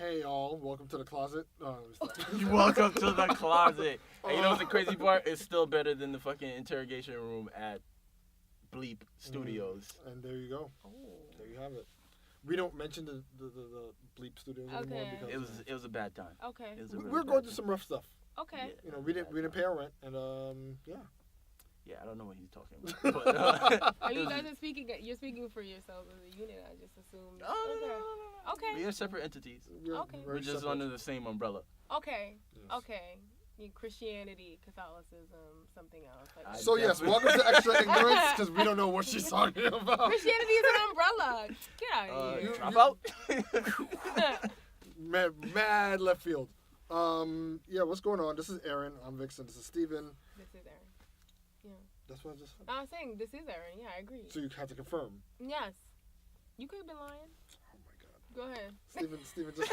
Hey y'all, welcome to the closet. You welcome to the closet. And you know what's the crazy part? It's still better than the fucking interrogation room at Bleep Studios. And there you go. Oh. There you have it. We don't mention the Bleep Studios anymore because it was a bad time. Okay. We're going through some rough stuff. Okay. Yeah, you know, we didn't pay our rent, and yeah. Yeah, I don't know what he's talking about. But, are you guys are speaking? You're speaking for yourselves as a unit. I just assumed. No. Okay. We are separate entities. We're just separate. under the same umbrella. Okay. Yes. Okay. Christianity, Catholicism, something else. Like So yes, welcome to Extra Ignorance because we don't know what she's talking about. Christianity is an umbrella. Get out of here. Drop out. Mad left field. Yeah, what's going on? This is Erin. I'm Vixon. This is Steven. This is Erin. Yeah. That's what I just said. I'm saying this is Erin. Yeah, I agree. So you have to confirm. Yes. You could have been lying. Oh my god. Go ahead. Steven, just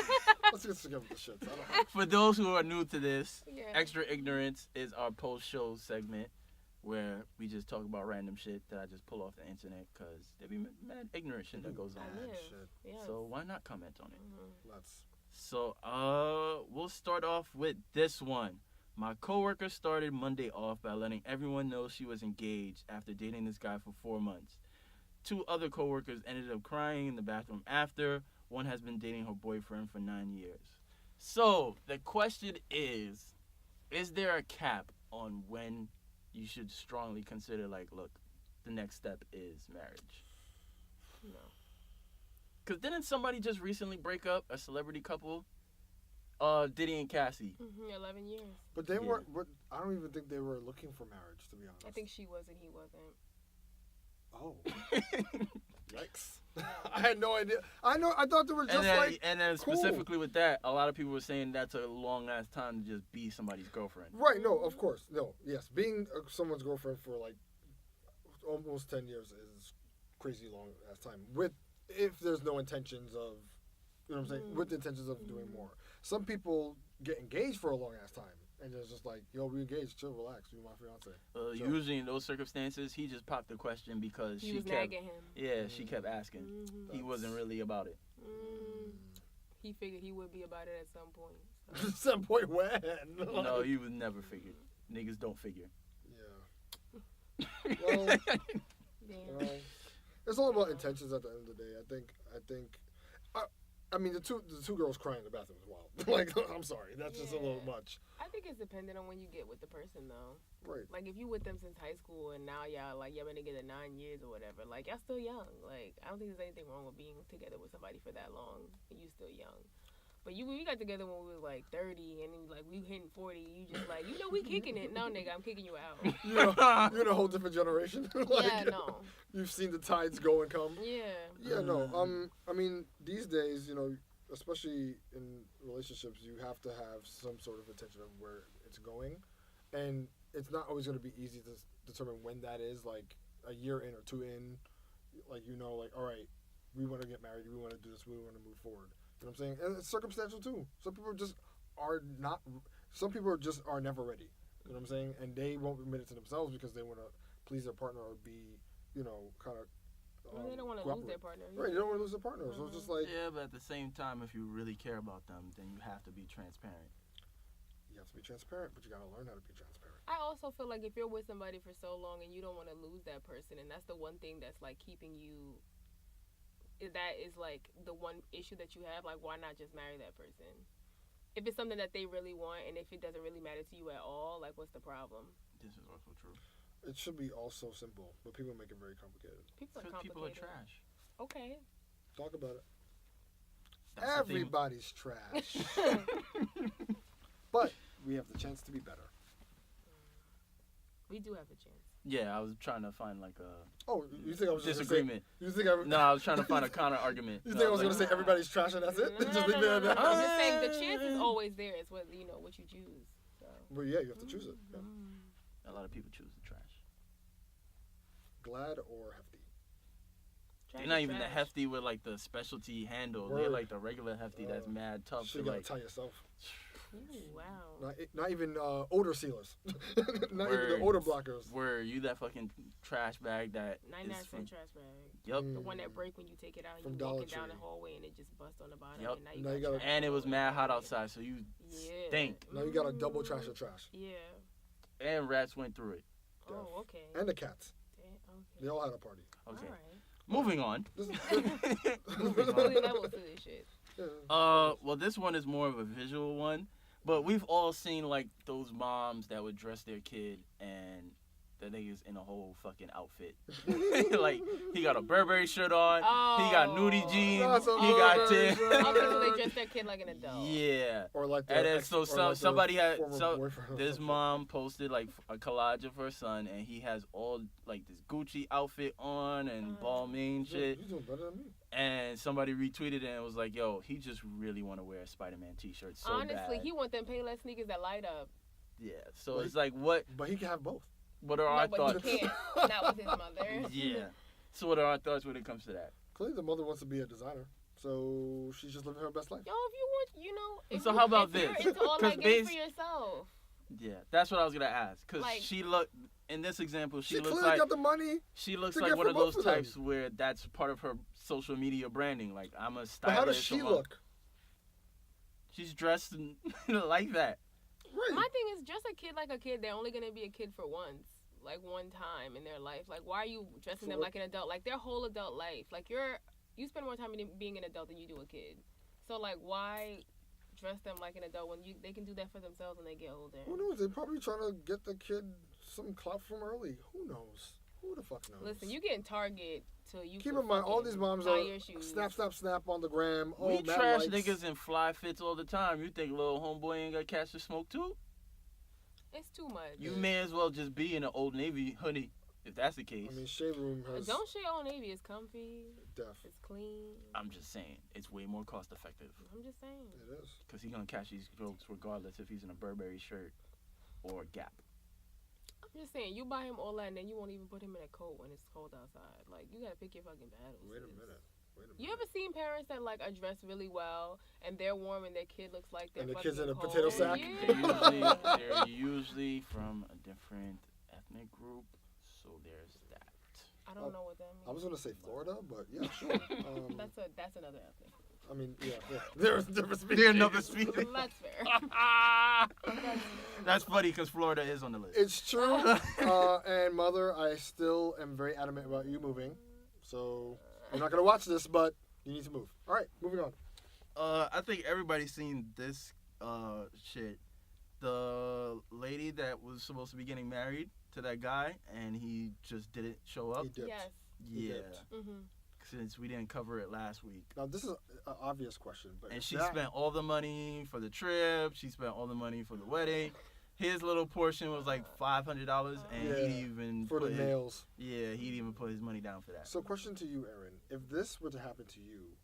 let's get together with the shit. For those who are new to this, Yeah. Extra Ignorance is our post-show segment where we just talk about random shit that I just pull off the internet because there be mad ignorant shit that goes on. Yeah. So why not comment on it? Mm-hmm. Let's. So, we'll start off with this one. My coworker started Monday off by letting everyone know she was engaged after dating this guy for 4 months. 2 other coworkers ended up crying in the bathroom after. One has been dating her boyfriend for 9 years. So, the question is there a cap on when you should strongly consider, like, look, the next step is marriage? No. Because didn't somebody just recently break up, a celebrity couple? Diddy and Cassie. 11 years. But they weren't. But I don't even think they were looking for marriage, to be honest. I think she was and he wasn't. Oh. Yikes. I had no idea. I thought they were just and then cool. specifically with that, a lot of people were saying that's a long ass time to just be somebody's girlfriend. Right. No. Of course. No. Yes. Being someone's girlfriend for like almost 10 years is crazy long ass time. If there's no intentions of, you know what I'm saying, with the intentions of doing more. Some people get engaged for a long ass time. And it's just like, yo, we engaged, chill, relax, you're my fiance. Usually in those circumstances, he just popped the question because she was nagging him. Yeah, she kept asking. He wasn't really about it. He figured he would be about it at some point. So. At some point when? No, he would never figure. Niggas don't figure. Yeah. Well, it's all about intentions at the end of the day. I think. I mean, the two girls crying in the bathroom is wild. Like, I'm sorry, that's just a little much. I think it's dependent on when you get with the person, though. Right. Like, if you with them since high school and now y'all been together 9 years or whatever, like, y'all still young. Like, I don't think there's anything wrong with being together with somebody for that long and you still young. But we got together when we was like 30 and then like we hitting 40. You just like, we kicking it. No, nigga, I'm kicking you out. You're in a whole different generation. Like, yeah, no. You've seen the tides go and come. Yeah. Yeah, no. I mean, these days, especially in relationships, you have to have some sort of intention of where it's going, and it's not always going to be easy to determine when that is. Like a year in or 2 in, like all right, we want to get married. We want to do this. We want to move forward. You know what I'm saying? And it's circumstantial too. Some people just are not. Some people just are never ready. You know what I'm saying? And they won't admit it to themselves because they want to please their partner or be, kind of. They don't want to lose their partner. Right, they don't want to lose their partner. So it's just like. Yeah, but at the same time, if you really care about them, then you have to be transparent. You have to be transparent, but you got to learn how to be transparent. I also feel like if you're with somebody for so long and you don't want to lose that person, and that's the one thing that's like keeping you. That is like the one issue that you have. Like, why not just marry that person? If it's something that they really want, and if it doesn't really matter to you at all, like, what's the problem? This is also true. It should be all so simple, but people make it very complicated. People are trash. Okay. Talk about it. That's Everybody's trash. But we have the chance to be better. We do have a chance. Yeah, I was trying to find like a. Oh, you think I was disagreement? You think I? No, I was trying to find a counter argument. You think I was gonna say everybody's trash and that's it? Just leave it at that. I'm just saying the chance is always there. It's what what you choose. So. Well, yeah, you have to choose it. Yeah. A lot of people choose the trash. Glad or hefty? They're not even the hefty with like the specialty handle. They're like the regular hefty that's mad tough. You gotta tie yourself. Ooh, wow. Not even odor sealers. Not even the Words. odor blockers. Were you that fucking trash bag that 99-cent trash bag. Yep. The one that break when you take it out and From you Dollar walking down Tree. the hallway and it just busts on the bottom. Yep. And Now now you you got gotta- trash And it all was over mad the hot place. outside, so you Yeah. stink. Now you got a double trash of trash. Yeah. And rats went through it. Oh, okay. And the cats. Okay. They all had a party. Okay. All right. Moving on. This is, Really levels to this shit. yeah. Well, this one is more of a visual one, but we've all seen like those moms that would dress their kid and the niggas in a whole fucking outfit. Like he got a Burberry shirt on, he got nudie jeans, That's a he got Burberry tin. shirt. Okay, so they dress their kid like an adult. Yeah. Or like And their then ex- so or some, like their somebody had former boyfriend or this something. mom posted like a collage of her son, and he has all like this Gucci outfit on and Balmain shit. You're doing better than me. And somebody retweeted it and was like, "Yo, he just really want to wear a Spider-Man T-shirt so Honestly, bad." he want them Payless sneakers that light up. Yeah. So Like- it's like, what But he can have both. are our No, but thoughts? he can't. Not with his mother. Yeah. So what are our thoughts when it comes to that? Clearly, the mother wants to be a designer, so she's just living her best life. Yo, if you want, if So you, how about if you're this? into all 'Cause that, get it for bas- yourself. Yeah, that's what I was gonna ask. Cause Like- she looked in this example, she She looks clearly like got the money. she looks to like get one for of both those of them. types where that's part of her social media branding. Like I'm a stylist. But how does she or- look? She's dressed like that. Right. My thing is, dress a kid like a kid. They're only gonna be a kid for once, like one time in their life. Like, why are you dressing them For- like an adult? Like their whole adult life. Like you spend more time being an adult than you do a kid. So like, why dress them like an adult when they can do that for themselves when they get older? Who knows? They're probably trying to get the kid some clout from early. Who knows? Who the fuck knows? Listen, you get in Target till you. Keep can in mind, all fucking these moms buy are your shoes. snap on the gram. Oh, We mad trash likes. niggas in fly fits all the time. You think little homeboy ain't gonna catch the smoke too? It's too much. You may as well just be in an Old Navy hoodie if that's the case. I mean, Shade Room has Don't shit on Navy. It's comfy. deaf. It's clean. I'm just saying it's way more cost effective I'm just saying. It is. because he's gonna catch these jokes regardless if he's in a Burberry shirt or Gap. I'm just saying, you buy him all that and then you won't even put him in a coat when it's cold outside. Like, you gotta pick your fucking battles. Wait a sis. minute. You ever seen parents that like are dressed really well and they're warm and their kid looks like they're And the fucking kid's in a cold? potato sack? Yeah. They're usually from a different ethnic group, so there's that. I don't know what that means. I was gonna say Florida, but yeah, sure. That's another ethnic. I mean, yeah. There's different species. They're another species. That's fair. That's funny because Florida is on the list. It's true. And mother, I still am very adamant about you moving. So I'm not gonna watch this, but you need to move. All right, moving on. I think everybody's seen this shit. The lady that was supposed to be getting married to that guy, and he just didn't show up. He dipped. Yes. He Yeah, dipped. Mhm. since we didn't cover it last week. Now this is an obvious question, but And if she that- spent all the money for the trip. She spent all the money for the wedding. His little portion was like $500, and Yeah, he'd even for the put his, nails. yeah, he'd even put his money down for that. So, question to you, Erin: if this were to happen to you,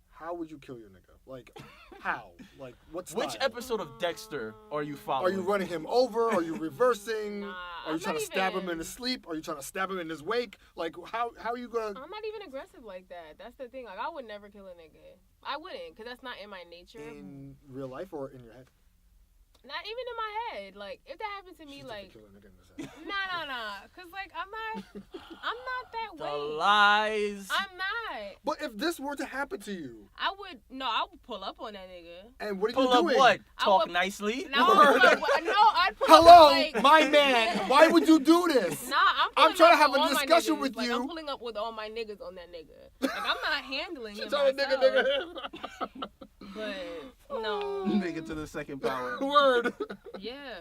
how would you kill your nigga? Like, how? Like, what style? Which episode of Dexter are you Are following? you running him over? Are you reversing? Nah, Are you I'm trying not to stab him even- in his sleep? Are you trying to stab him in his wake? Like, how are you gonna? I'm not even aggressive like that. That's the thing. Like, I would never kill a nigga. I wouldn't, because that's not in my nature. In real life or in your head? Not even in my head. Like, if that happened to me, She's like, definitely killing a nigga in his head. nah. Because, like, I'm not that The way. lies. I'm not. But if this were to happen to you, I would pull up on that nigga. and what are Pull you up doing? what? I Talk would- nicely. No, I'd pull up Hello, like, my man. Why would you do this? Nah, I'm I'm trying to up have with a all my discussion niggas. with like, you. I'm pulling up with all my niggas on that nigga. Like, I'm not handling She's him trying to myself. nigga him. But no. Make it to the second power. Word. Yeah.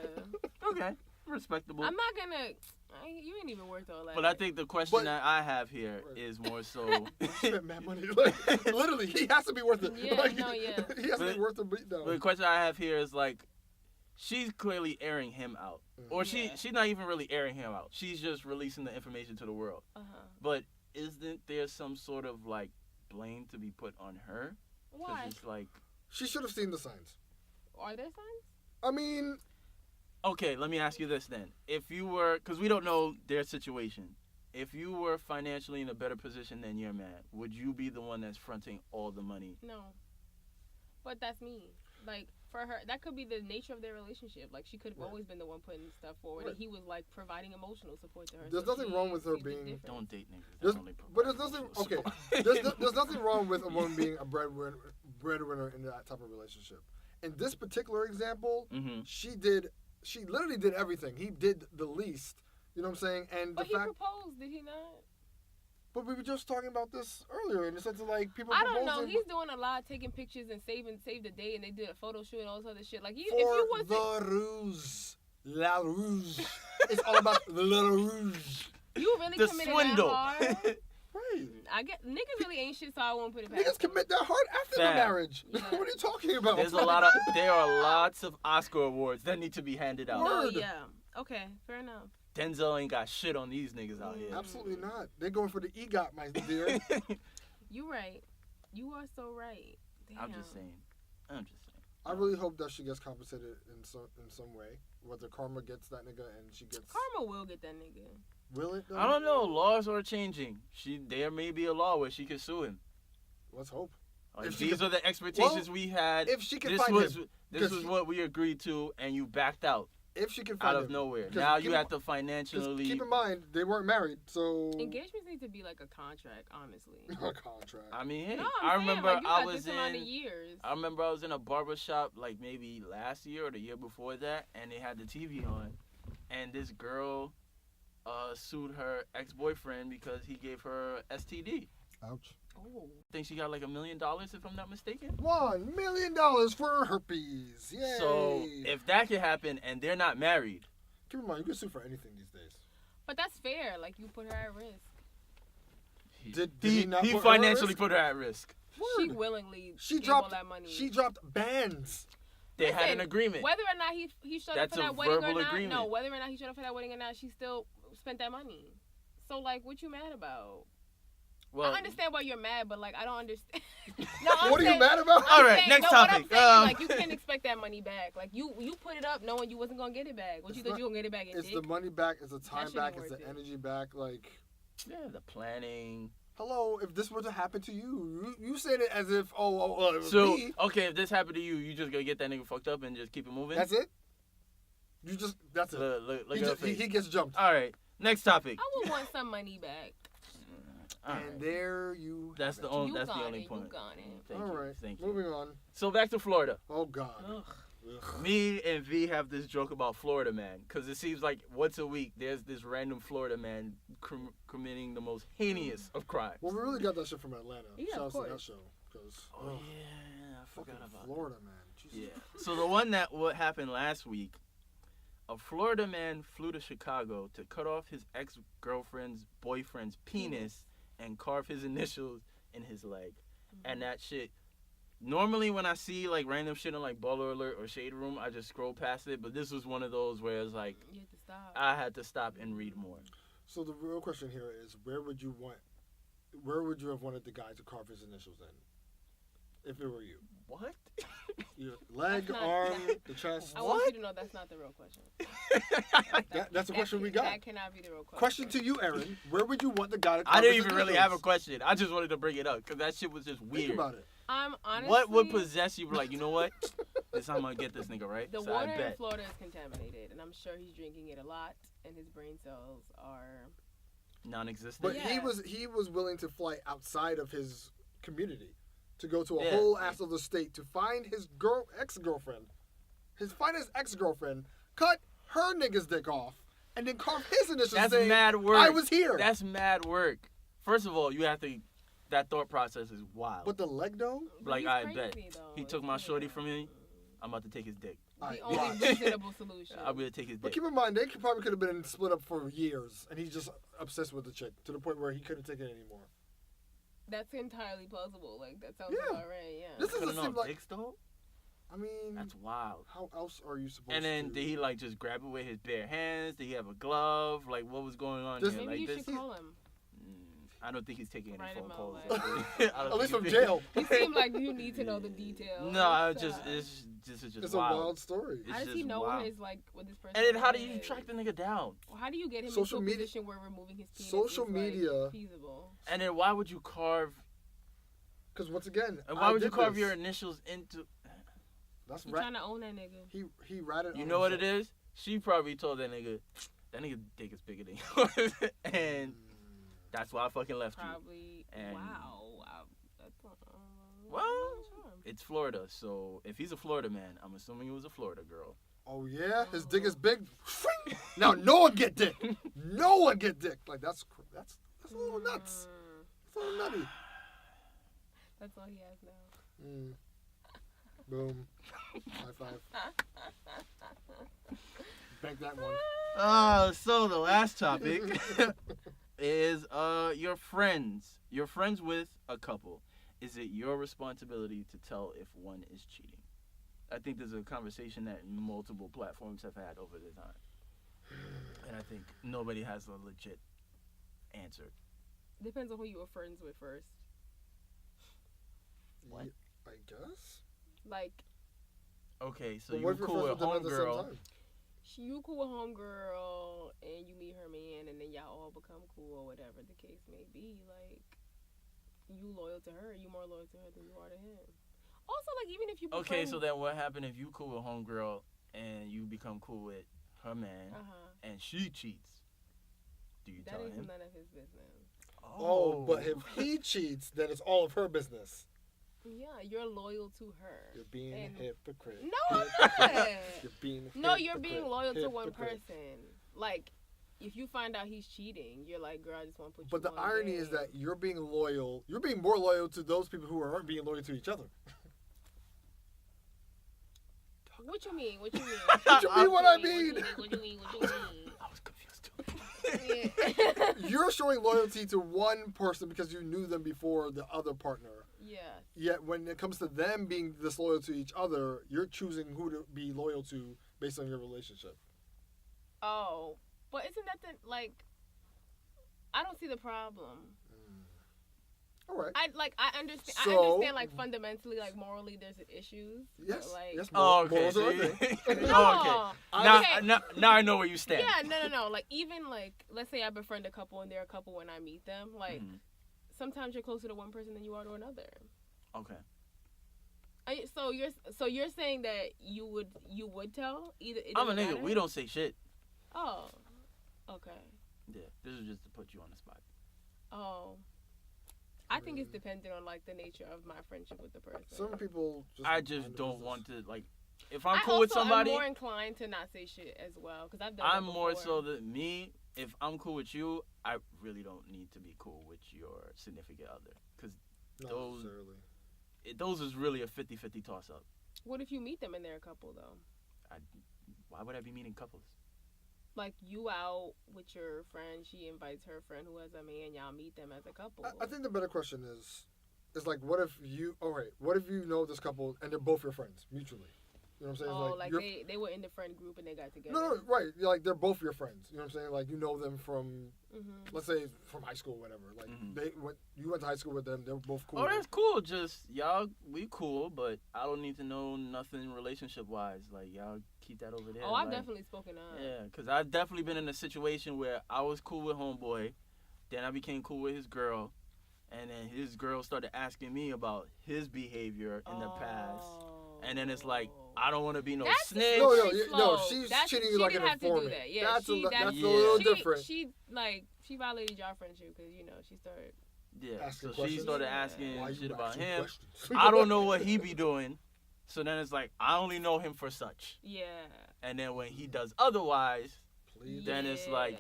Okay, respectable. I'm not gonna. You ain't even worth all that. But I think the question But- that I have here is more so. Spent mad money. Like, literally, he has to be worth it. Yeah, Like, no, yeah. He has to But- be worth the beatdown. The question I have here is like, she's clearly airing him out, or Yeah. she's not even really airing him out. She's just releasing the information to the world. But isn't there some sort of like blame to be put on her? 'Cause Why? it's like, She should have seen the signs. Are there signs? I mean, okay, let me ask you this then: if you were, because we don't know their situation, if you were financially in a better position than your man, would you be the one that's fronting all the money? No. But that's me. Like, for her, that could be the nature of their relationship. Like, she could have always been the one putting stuff forward, and he was, like, providing emotional support to her. There's nothing wrong with her being... Don't date niggas. But there's nothing... Okay, there's nothing wrong with a woman being a breadwinner in that type of relationship. In this particular example, she literally did everything. He did the least. You know what I'm saying? And but he proposed, did he not? But we were just talking about this earlier in the sense of like people. I don't know. He's doing a lot, taking pictures and save the day, and they did a photo shoot and all this other shit. Like, if you wasn't the ruse, la ruse, it's all about the little ruse. You really the committed swindle. that hard? Right. I get niggas really ain't shit, so I won't put it past. Niggas commit that hard after the marriage. Yeah. What are you talking about? There are lots of Oscar awards that need to be handed out. Oh yeah. Okay, fair enough. Denzel ain't got shit on these niggas out here. Absolutely not. They're going for the EGOT, my dear. You right. You are so right. Damn. I'm just saying. I really hope that she gets compensated in some way. Whether karma gets that nigga and she gets... Karma will get that nigga. Will it, though? I don't know. Laws are changing. There may be a law where she can sue him. Let's hope. These are the expectations we had. If she can find him. This was what we agreed to, and you backed out. If she can find out of nowhere. Now you have to financially... Keep in mind, they weren't married, so... Engagements need to be like a contract, honestly. A contract. I mean, hey, no, I remember like, I was in a barbershop like maybe last year or the year before that, and they had the TV on, and this girl sued her ex-boyfriend because he gave her STD. Ouch. Oh. I think she got like $1 million if I'm not mistaken. $1 million for herpes. Yay. So if that can happen and they're not married. Keep in mind, you can sue for anything these days. But that's fair. Like, you put her at risk. He financially put her at risk. She willingly gave all that money. She dropped bands. They had an agreement. Whether or not he showed up for that wedding or not. Agreement. No, whether or not he showed up for that wedding or not, she still spent that money. So, like, what you mad about? Well, I understand why you're mad, but, like, I don't understand. What are you mad about? All right, next topic. Like, you can't expect that money back. Like, you put it up knowing you wasn't going to get it back. What you thought you were going to get it back in It's the money back. It's the time back. It's the energy back. Like, yeah, the planning. Hello, if this were to happen to you, you said it as if, it was me. Okay, if this happened to you, you just going to get that nigga fucked up and just keep it moving? That's it? That's it. Look he gets jumped. All right, next topic. I would want some money back. And there you. That's the only point. You got it. All right. Thank you. Moving on. So back to Florida. Oh God. Ugh. Me and V have this joke about Florida man, because it seems like once a week there's this random Florida man committing the most heinous of crimes. Well, we really got that shit from Atlanta. Yeah, Shout of out course. to that show. Yeah, I forgot about Florida man. Jesus. Yeah. So the one what happened last week, a Florida man flew to Chicago to cut off his ex-girlfriend's boyfriend's penis and carve his initials in his leg. And that shit, normally when I see like random shit on like Baller Alert or Shade Room, I just scroll past it. But this was one of those where it's like, you had to stop. I had to stop and read more. So the real question here is, where would you have wanted the guy to carve his initials in? If it were you. What? Your leg, arm, the chest. I want you to know that's not the real question. That's the question we got. That cannot be the real question. Question to you, Erin. Where would you want the guy to carve I didn't his even really initials? have a question. I just wanted to bring it up because that shit was just weird. Think about it. Honestly, what would possess you? Like, you know what? This time I'm going to get this nigga, right? The so water in Florida is contaminated, and I'm sure he's drinking it a lot, and his brain cells are non-existent. But he was willing to fly outside of his community to go to a whole ass of the state to find his ex-girlfriend, cut her nigga's dick off, and then carve his initials. That's saying, mad work. I was here. That's mad work. First of all, you have to. That thought process is wild. But the leg though? Like, I bet. He took my shorty from me. I'm about to take his dick. The only reasonable solution. I'm going to take his dick. But keep in mind, they probably could have been split up for years, and he's just obsessed with the chick to the point where he couldn't take it anymore. That's entirely plausible. Like, that sounds about right, yeah. This doesn't seem like... dicks, though? I mean... That's wild. How else are you supposed to... And then did he, like, just grab it with his bare hands? Did he have a glove? Like, what was going on here? Maybe like, you should call him. I don't think he's taking any phone calls. At least from jail. He seemed like you need to know the details. No, it's just wild. A wild story. How does he know what this person? And then how do you track the nigga down? Well, how do you get him into a position where removing his penis social media feasible? And then why would you carve? Because once again, and why would you carve your initials into? That's You trying to own that nigga. He ratted. You know what it is? She probably told that nigga dick is bigger than yours, and that's why I fucking left Probably. you. And Wow. well, it's Florida, so if he's a Florida man, I'm assuming it was a Florida girl. Oh yeah, his dick is big. Now no one get dick. No one get dick. Like that's a little nuts. That's a little nutty. That's all he has now. Boom. High five. Bank that one. So the last topic is your friends. You're friends with a couple. Is it your responsibility to tell if one is cheating? I think there's a conversation that multiple platforms have had over the time. And I think nobody has a legit answer. Depends on who you were friends with first. What? I guess. Like, okay, so But you what if you're cool friends with them at the same homegirl. time? you cool with homegirl and you meet her man and then y'all all become cool or whatever the case may be. Like, you loyal to her, you more loyal to her than you are to him. Also, like, even if you Okay, so then what happened if you cool with homegirl and you become cool with her man and she cheats? Do you tell that is him? none of his business. Oh, but if he cheats, then it's all of her business. Yeah, you're loyal to her. You're being a hypocrite. No, I'm not. You're being a No, you're being hypocrite. loyal to one Hypocrite. person. Like, if you find out he's cheating, you're like, girl, I just want to put But you the on irony game. is that you're being loyal. You're being more loyal to those people who aren't being loyal to each other. What you mean? What you mean? What you mean? What I mean? What you mean? What you mean? I was confused too. You're showing loyalty to one person because you knew them before the other partner. Yeah. Yet when it comes to them being disloyal to each other, you're choosing who to be loyal to based on your relationship. Oh, but isn't that the like? I don't see the problem. All right. I understand. So- I understand like fundamentally, like morally, there's issues. Yes. But, like, Yes. Oh, okay. morals are a See? thing. No. Oh, okay. Now I know where you stand. Yeah, no. Like, even, like, let's say I befriend a couple and they're a couple when I meet them. Like, sometimes you're closer to one person than you are to another. Okay. So you're saying that you would tell? Either it I'm a doesn't nigga. matter? We don't say shit. Oh. Okay. Yeah. This is just to put you on the spot. Oh. I think it's dependent on, like, the nature of my friendship with the person. Some people I just mind don't their want to, like, if I'm cool with somebody. I'm more inclined to not say shit as well, because I've done I'm that more before. so that me, if I'm cool with you, I really don't need to be cool with your significant other. Because Not those- necessarily. those is really a 50-50 toss up. What if you meet them and they're a couple, though? Why would I be meeting couples? Like, you out with your friend, she invites her friend who has a man, y'all meet them as a couple. I think the better question is like, what if you know this couple and they're both your friends mutually? You know what I'm saying? Oh, like you're- they were in the friend group and they got together. No, right. Like, they're both your friends. You know what I'm saying? Like, you know them from, Mm-hmm. let's say, from high school or whatever. Like, you went to high school with them. They were both cool. Oh, that's cool. Just, y'all, we cool, but I don't need to know nothing relationship-wise. Like, y'all keep that over there. Oh, I've like, definitely spoken up. Yeah, because I've definitely been in a situation where I was cool with homeboy, then I became cool with his girl, and then his girl started asking me about his behavior in the past. And then it's like, I don't want to be no That's snitch. No, she's treating you like an didn't have to do informant. that. Yeah, that's a yeah. little different. She violated your friendship because she started. Yeah, Asking so she questions? started asking Why you shit about asking him. questions? I don't know what he be doing. So then it's like, I only know him for such. Yeah. And then when he does otherwise, Plead then it's like,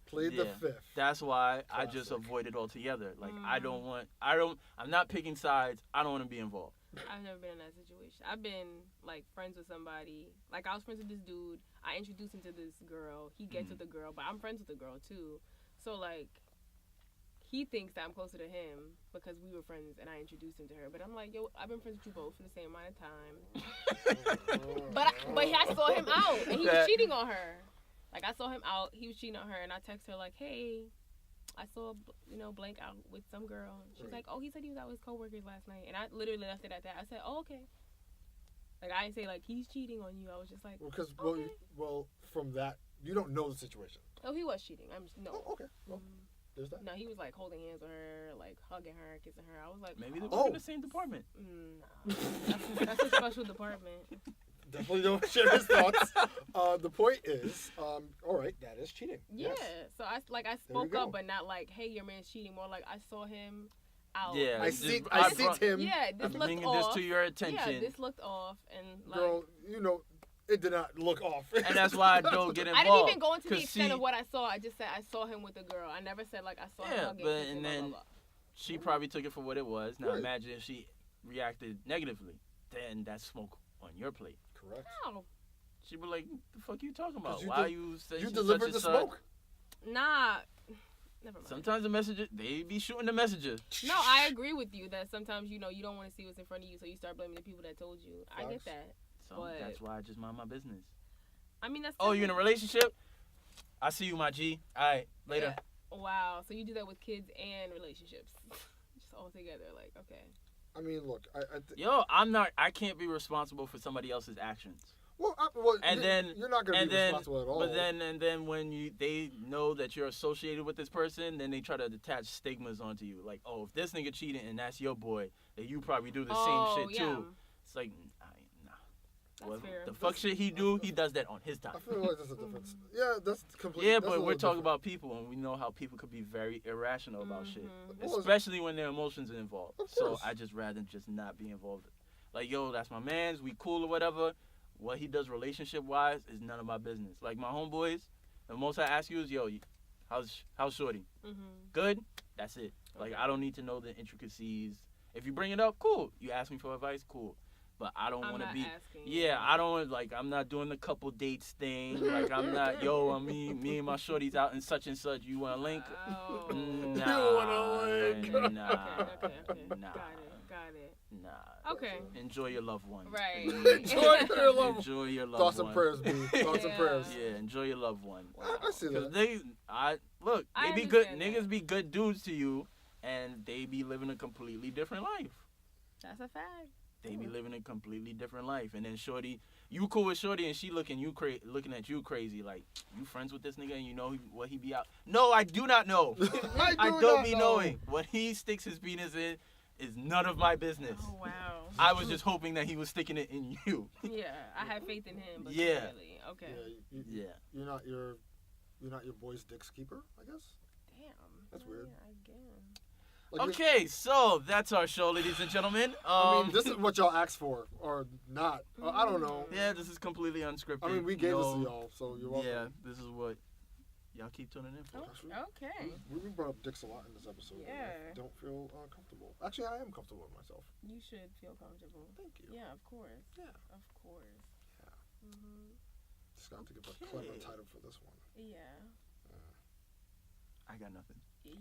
Plead the fifth. that's why I just Classic. avoid it altogether. Like, I'm not picking sides. I don't want to be involved. I've never been in that situation. I've been, like, friends with somebody. Like, I was friends with this dude. I introduced him to this girl. He gets with the girl, but I'm friends with the girl, too. So, like, he thinks that I'm closer to him because we were friends and I introduced him to her. But I'm like, yo, I've been friends with you both for the same amount of time. But I saw him out, and he was cheating on her. Like, I saw him out. He was cheating on her, and I text her, like, hey, I saw, blank out with some girl. She's like, oh, he said he was out with his coworkers last night. And I literally left it at that. I said, oh, okay. Like, I didn't say, like, he's cheating on you. I was just like, Well, from that, you don't know the situation. oh, he was cheating. No. Oh, okay. Well, There's that. No, he was like holding hands with her, like hugging her, kissing her. I was like, Maybe they oh. work in the same department. No, that's a special department. Definitely don't share his thoughts. The point is, all right, that is cheating. Yeah. Yes. So I spoke up, but not like, hey, your man's cheating. More like I saw him out. Yeah, I see him. Yeah, this I'm looked bringing off. this to your attention. Yeah, this looked off, and like. Girl, it did not look off. And that's why I don't get involved. I didn't even go into the extent of what I saw. I just said I saw him with a girl. I never said like I saw him hugging. But kissing, and blah, then blah, blah. she probably took it for what it was. Now Right. imagine if she reacted negatively, then that's smoke on your plate. Correct. No. She'd be like, "The fuck you talking about? You Why you saying You such delivered and the such?" smoke. Nah. Never mind. Sometimes the messages they be shooting the messages. No, I agree with you that sometimes you don't want to see what's in front of you, so you start blaming the people that told you. I get Facts. that. So But- that's why I just mind my business. I mean, that's. Oh, you in a relationship? I see you, my G. All right, later. Yeah. Wow. So you do that with kids and relationships, just all together. Like, okay. I mean, look, Yo, I can't be responsible for somebody else's actions. and then you're not gonna be responsible at all. But then when they know that you're associated with this person, then they try to attach stigmas onto you. Like, oh, if this nigga cheated and that's your boy, then you probably do the same shit too. It's like, nah. That's fair. The fuck shit he do, he does that on his time. I feel like there's a difference. Yeah, that's completely. Yeah, that's a but we're little talking different. about people, and we know how people could be very irrational about shit, Well, especially when their emotions are involved. Of So course. I just rather just not be involved. Like, yo, that's my man's. We cool or whatever. What he does relationship wise is none of my business. Like my homeboys, the most I ask you is, yo, how's shorty? Good. That's it. Like I don't need to know the intricacies. If you bring it up, cool. You ask me for advice, cool. But I don't want to be. Asking. Yeah, I don't like. I'm not doing the couple dates thing. Like I'm not. Yo, me and my shorties out and such. You want to link? Oh. Nah. You wanna link? Nah. Okay. Nah. Got it. Nah. Okay. Enjoy your loved one. Right. Enjoy your loved Enjoy your loved Thoughts one. and prayers, B. Thoughts and prayers. Yeah, enjoy your loved one. I see Cause that. they I be good. understand Niggas that. be good dudes to you, and they be living a completely different life. That's a fact. They be living a completely different life, and then shorty, you cool with shorty, and she looking at you crazy, like you friends with this nigga, and you know what he be out. No, I do not know. I don't be knowing what he sticks his penis in. Is none of my business. Oh wow. I was just hoping that he was sticking it in you. Yeah, I had faith in him. But Yeah. Clearly. Okay. Yeah, you're not your boy's dick's keeper, I guess. Damn. That's weird. I guess. Like, Okay, so that's our show, ladies and gentlemen. I mean, this is what y'all asked for, or not. I don't know. Yeah, this is completely unscripted. I mean, we gave this to y'all, so you're welcome. Yeah, this is what y'all keep tuning in for. Okay. We brought up dicks a lot in this episode. Yeah. I don't feel comfortable. Actually, I am comfortable with myself. You should feel comfortable. Thank you. Yeah, of course. Yeah. Of course. Yeah. Just gotta think of a Okay. clever title for this one. Yeah. I got nothing. Yeah.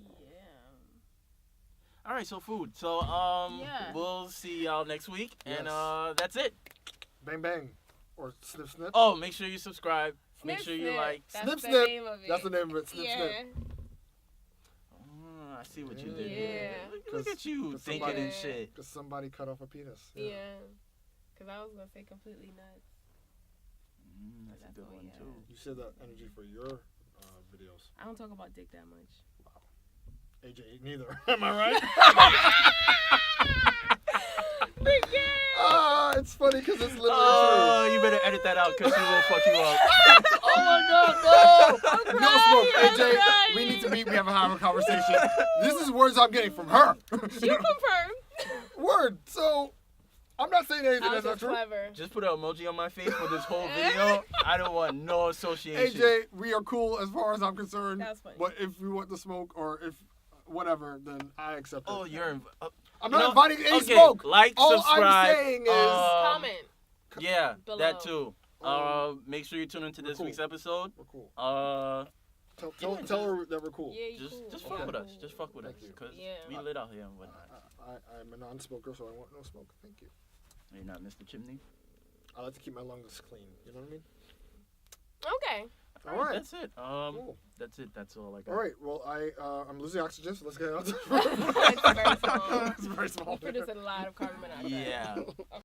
All right, so food. So Yeah. we'll see y'all next week, and Yes. that's it. Bang bang, or snip snip. Oh, make sure you subscribe. Make Snip, sure you snip. like. That's Snip, the snip. name of it. That's the name of it. Snip yeah. snip. I see what you did. Yeah. There. Look at you 'cause thinking somebody- and shit. Because somebody cut off a penis. Yeah. Because I was going to say completely nuts. That's a That's good all one we had. too. You said that energy for your videos. I don't talk about dick that much. AJ neither. Am I right? It's funny because it's literally Oh, true. you better edit that out because she will fuck you up. Oh my God, no! No smoke, I'm AJ. crying. We need to meet. We have a conversation. This is words I'm getting from her. You confirmed. Word. So I'm not saying anything I was that's just not true. clever. Just put an emoji on my face for this whole video. I don't want no association. AJ, we are cool as far as I'm concerned. That's funny. But if we want to smoke or if whatever, then I accept it. Oh, you're. I'm You not know, inviting any okay, smoke. like, All subscribe. I'm saying is Comment. Yeah, below. that too. Um, Make sure you tune into we're this cool. week's episode. we're cool. Tell her that we're cool. Yeah, you Just cool. fuck Yeah. with us. Just fuck with us, Thank you. cause Yeah. we lit out here and whatnot. I'm a non-smoker, so I want no smoke. Thank you. You're not Mr. Chimney. I like to keep my lungs clean. You know what I mean? Okay. All right. That's it. Cool. That's it. That's all I got. All right. Well, I'm losing oxygen, so let's get out. It's very small. It's very small. We produce a lot of carbon monoxide. Yeah. Okay.